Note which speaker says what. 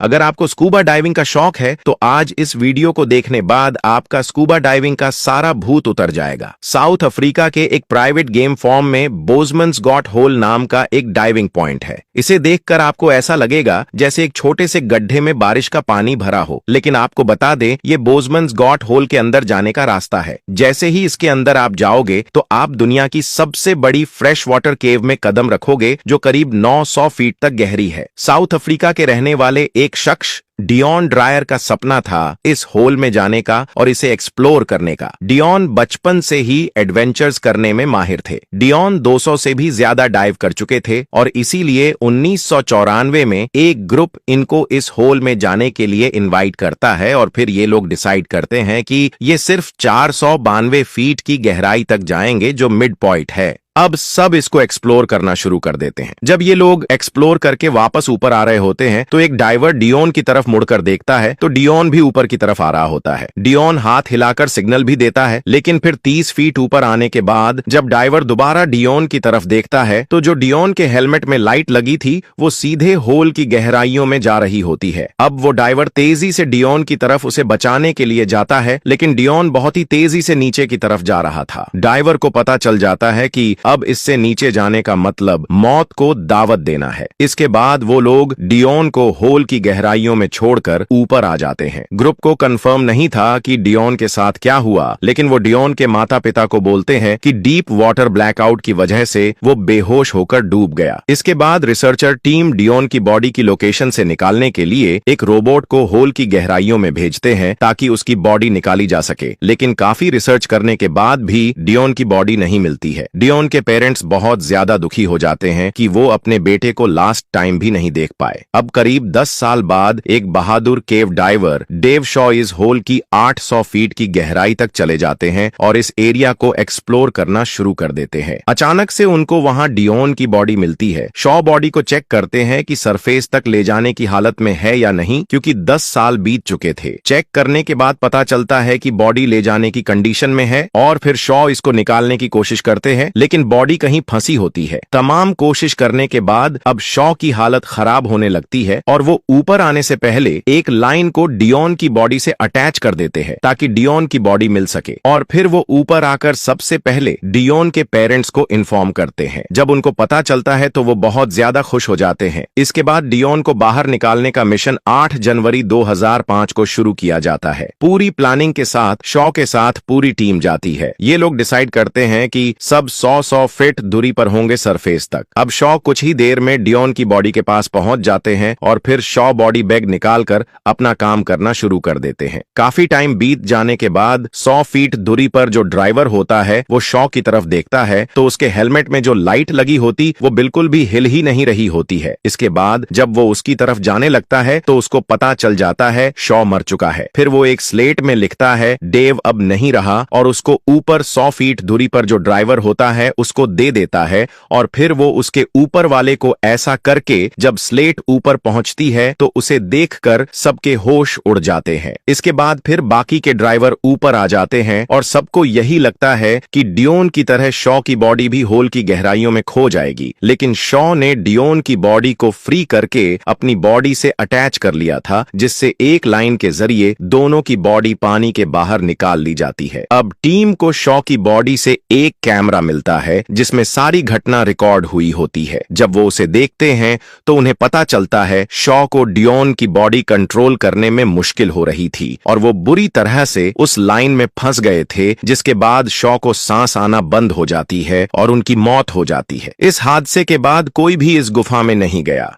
Speaker 1: अगर आपको scuba diving का शौक है तो आज इस वीडियो को देखने बाद आपका स्कूबा डाइविंग का सारा भूत उतर जाएगा। साउथ अफ्रीका के एक प्राइवेट गेम फॉर्म में बोजमन्स गॉट होल नाम का एक डाइविंग पॉइंट है। इसे देखकर आपको ऐसा लगेगा जैसे एक छोटे से गड्ढे में बारिश का पानी भरा हो, लेकिन आपको बता दें ये बोजमन्स गॉट होल के अंदर जाने का रास्ता है। जैसे ही इसके अंदर आप जाओगे तो आप दुनिया की सबसे बड़ी फ्रेश वाटर केव में कदम रखोगे जो करीब 900 फीट तक गहरी है। साउथ अफ्रीका के रहने वाले एक शख्स डियोन ड्रायर का सपना था इस होल में जाने का और इसे एक्सप्लोर करने का। डियोन बचपन से ही एडवेंचर्स करने में माहिर थे। डियोन 200 से भी ज्यादा डाइव कर चुके थे और इसीलिए 1994 में एक ग्रुप इनको इस होल में जाने के लिए इनवाइट करता है और फिर ये लोग डिसाइड करते हैं कि ये सिर्फ 492 फीट की गहराई तक जाएंगे जो मिड पॉइंट है। अब सब इसको एक्सप्लोर करना शुरू कर देते हैं। जब ये लोग एक्सप्लोर करके वापस ऊपर आ रहे होते हैं तो एक डाइवर डियोन की तरफ मुड़कर देखता है तो डियोन भी ऊपर की तरफ आ रहा होता है। डियोन हाथ हिलाकर सिग्नल भी देता है, लेकिन फिर 30 फीट ऊपर आने के बाद जब डाइवर दोबारा डियोन की तरफ देखता है तो जो डियोन के हेलमेट में लाइट लगी थी वो सीधे होल की गहराइयों में जा रही होती है। अब वो डाइवर तेजी से डियोन की तरफ उसे बचाने के लिए जाता है, लेकिन डियोन बहुत ही तेजी से नीचे की तरफ जा रहा था। डाइवर को पता चल जाता है कि अब इससे नीचे जाने का मतलब मौत को दावत देना है। इसके बाद वो लोग डियोन को होल की गहराइयों में छोड़कर ऊपर आ जाते हैं। ग्रुप को कंफर्म नहीं था कि डियोन के साथ क्या हुआ, लेकिन वो डियोन के माता पिता को बोलते हैं कि डीप वाटर ब्लैकआउट की वजह से वो बेहोश होकर डूब गया। इसके बाद रिसर्चर टीम डियोन की बॉडी की लोकेशन से निकालने के लिए एक रोबोट को होल की गहराइयों में भेजते हैं ताकि उसकी बॉडी निकाली जा सके, लेकिन काफी रिसर्च करने के बाद भी डियोन की बॉडी नहीं मिलती है। डियोन के पेरेंट्स बहुत ज्यादा दुखी हो जाते हैं कि वो अपने बेटे को लास्ट टाइम भी नहीं देख पाए। अब करीब 10 साल बाद एक बहादुर केव डाइवर डेव शॉ इस होल की 800 फीट की गहराई तक चले जाते हैं और इस एरिया को एक्सप्लोर करना शुरू कर देते हैं। अचानक से उनको वहां डियोन की बॉडी मिलती है। शॉ बॉडी को चेक करते हैं कि सरफेस तक ले जाने की हालत में है या नहीं, क्योंकि 10 साल बीत चुके थे। चेक करने के बाद पता चलता है कि बॉडी ले जाने की कंडीशन में है और फिर शॉ इसको निकालने की कोशिश करते हैं, लेकिन बॉडी कहीं फंसी होती है। तमाम कोशिश करने के बाद अब शॉ की हालत खराब होने लगती है और वो ऊपर आने से पहले एक लाइन को डियोन की बॉडी से अटैच कर देते हैं ताकि डियोन की बॉडी मिल सके, और फिर वो ऊपर आकर सबसे पहले डियोन के पेरेंट्स को इन्फॉर्म करते हैं। जब उनको पता चलता है तो वो बहुत ज्यादा खुश हो जाते हैं। इसके बाद डियोन को बाहर निकालने का मिशन 8 जनवरी 2005 को शुरू किया जाता है। पूरी प्लानिंग के साथ शॉ के साथ पूरी टीम जाती है। ये लोग डिसाइड करते हैं कि सब 100 फीट दूरी पर होंगे सरफेस तक। अब शॉ कुछ ही देर में डियोन की बॉडी के पास पहुंच जाते हैं और फिर शॉ बॉडी बैग निकालकर अपना काम करना शुरू कर देते हैं। काफी टाइम बीत जाने के बाद 100 फीट दूरी पर जो ड्राइवर होता है वो शॉ की तरफ देखता है तो उसके हेलमेट में जो लाइट लगी होती वो बिल्कुल भी हिल ही नहीं रही होती है। इसके बाद जब वो उसकी तरफ जाने लगता है तो उसको पता चल जाता है शॉ मर चुका है। फिर वो एक स्लेट में लिखता है डेव अब नहीं रहा और उसको ऊपर 100 फीट दूरी पर जो ड्राइवर होता है उसको दे देता है, और फिर वो उसके ऊपर वाले को ऐसा करके जब स्लेट ऊपर पहुंचती है तो उसे देखकर सबके होश उड़ जाते हैं। इसके बाद फिर बाकी के ड्राइवर ऊपर आ जाते हैं और सबको यही लगता है कि डियोन की तरह शॉ की बॉडी भी होल की गहराइयों में खो जाएगी, लेकिन शॉ ने डियोन की बॉडी को फ्री करके अपनी बॉडी से अटैच कर लिया था, जिससे एक लाइन के जरिए दोनों की बॉडी पानी के बाहर निकाल ली जाती है। अब टीम को शॉ की बॉडी से एक कैमरा मिलता है जिसमें सारी घटना रिकॉर्ड हुई होती है। जब वो उसे देखते हैं तो उन्हें पता चलता है शॉ को डियोन की बॉडी कंट्रोल करने में मुश्किल हो रही थी और वो बुरी तरह से उस लाइन में फंस गए थे, जिसके बाद शॉ को सांस आना बंद हो जाती है और उनकी मौत हो जाती है। इस हादसे के बाद कोई भी इस गुफा में नहीं गया।